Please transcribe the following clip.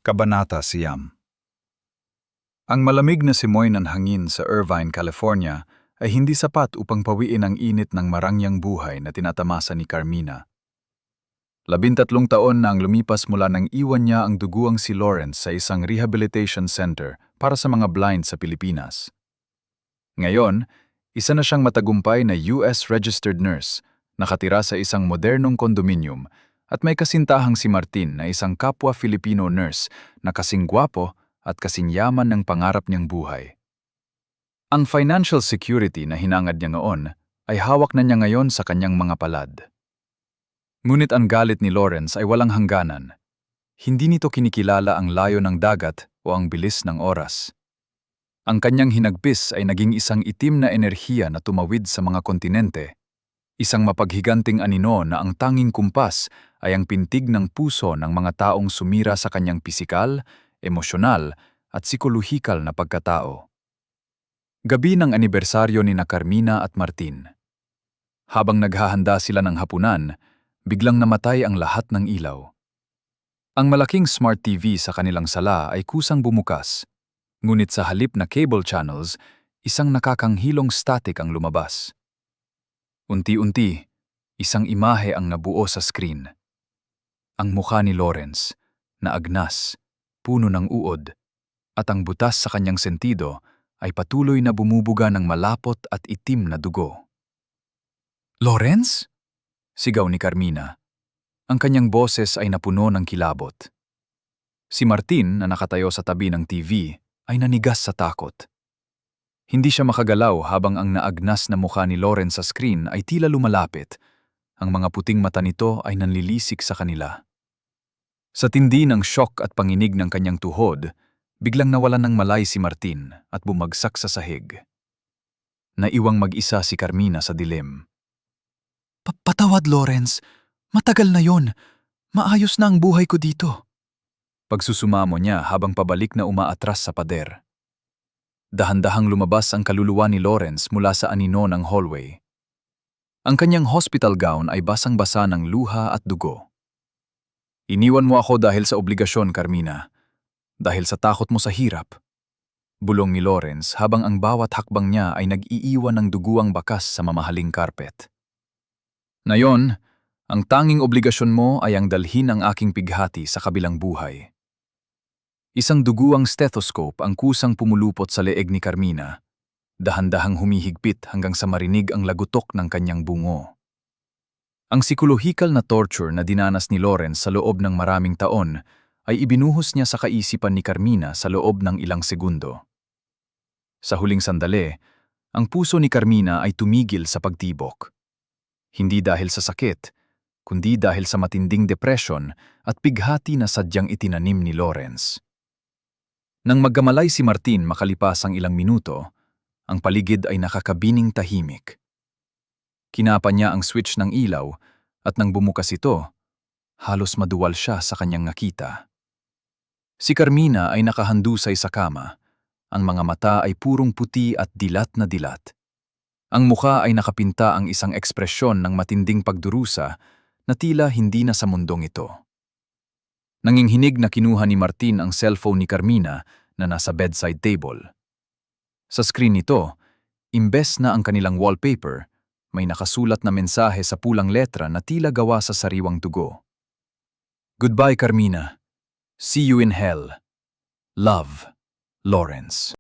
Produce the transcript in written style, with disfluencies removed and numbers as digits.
Kabanata Siyam. Ang malamig na simoy ng hangin sa Irvine, California ay hindi sapat upang pawiin ang init ng marangyang buhay na tinatamasa ni Carmina. 13 taon na ang lumipas mula nang iwan niya ang duguang si Lawrence sa isang rehabilitation center para sa mga blind sa Pilipinas. Ngayon, isa na siyang matagumpay na US registered nurse, nakatira sa isang modernong kondominium at may kasintahang si Martin na isang kapwa Filipino nurse na kasing gwapo at kasing yaman ng pangarap niyang buhay. Ang financial security na hinangad niya noon ay hawak na niya ngayon sa kanyang mga palad. Ngunit ang galit ni Lawrence ay walang hangganan. Hindi nito kinikilala ang layo ng dagat o ang bilis ng oras. Ang kanyang hinagpis ay naging isang itim na enerhiya na tumawid sa mga kontinente. Isang mapaghiganting anino na ang tanging kumpas ay ang pintig ng puso ng mga taong sumira sa kanyang pisikal, emosyonal at psikolohikal na pagkatao. Gabi ng anibersaryo ni Carmina at Martin. Habang naghahanda sila ng hapunan, biglang namatay ang lahat ng ilaw. Ang malaking smart TV sa kanilang sala ay kusang bumukas, ngunit sa halip na cable channels, isang nakakanghilong static ang lumabas. Unti-unti, isang imahe ang nabuo sa screen. Ang mukha ni Lawrence, na agnas, puno ng uod, at ang butas sa kanyang sentido ay patuloy na bumubuga ng malapot at itim na dugo. "Lawrence?" sigaw ni Carmina. Ang kanyang boses ay napuno ng kilabot. Si Martin, na nakatayo sa tabi ng TV, ay nanigas sa takot. Hindi siya makagalaw habang ang naagnas na mukha ni Lawrence sa screen ay tila lumalapit. Ang mga puting mata nito ay nanlilisik sa kanila. Sa tindi ng shock at panginig ng kanyang tuhod, biglang nawalan ng malay si Martin at bumagsak sa sahig. Naiwang mag-isa si Carmina sa dilim. Patawad, Lawrence. Matagal na yon. Maayos na ang buhay ko dito." Pagsusumamo niya habang pabalik na umaatras sa pader. Dahan-dahang lumabas ang kaluluwa ni Lawrence mula sa anino ng hallway. Ang kanyang hospital gown ay basang-basa ng luha at dugo. "Iniwan mo ako dahil sa obligasyon, Carmina. Dahil sa takot mo sa hirap." Bulong ni Lawrence habang ang bawat hakbang niya ay nag-iiwan ng duguang bakas sa mamahaling karpet. "Ngayon, ang tanging obligasyon mo ay ang dalhin ang aking pighati sa kabilang buhay." Isang duguang stethoscope ang kusang pumulupot sa leeg ni Carmina. Dahan-dahang humihigpit hanggang sa marinig ang lagutok ng kanyang bungo. Ang psikolohikal na torture na dinanas ni Lawrence sa loob ng maraming taon ay ibinuhos niya sa kaisipan ni Carmina sa loob ng ilang segundo. Sa huling sandali, ang puso ni Carmina ay tumigil sa pagtibok. Hindi dahil sa sakit, kundi dahil sa matinding depresyon at pighati na sadyang itinanim ni Lawrence. Nang magkamalay si Martin makalipas ang ilang minuto, ang paligid ay nakakabining tahimik. Kinapa niya ang switch ng ilaw at nang bumukas ito, halos maduwal siya sa kanyang nakita. Si Carmina ay nakahandusay sa kama. Ang mga mata ay purong puti at dilat na dilat. Ang mukha ay nakapinta ang isang ekspresyon ng matinding pagdurusa na tila hindi na sa mundong ito. Nanginginig na kinuha ni Martin ang cellphone ni Carmina na nasa bedside table. Sa screen nito, imbes na ang kanilang wallpaper, may nakasulat na mensahe sa pulang letra na tila gawa sa sariwang dugo. "Goodbye, Carmina. See you in hell. Love, Lawrence."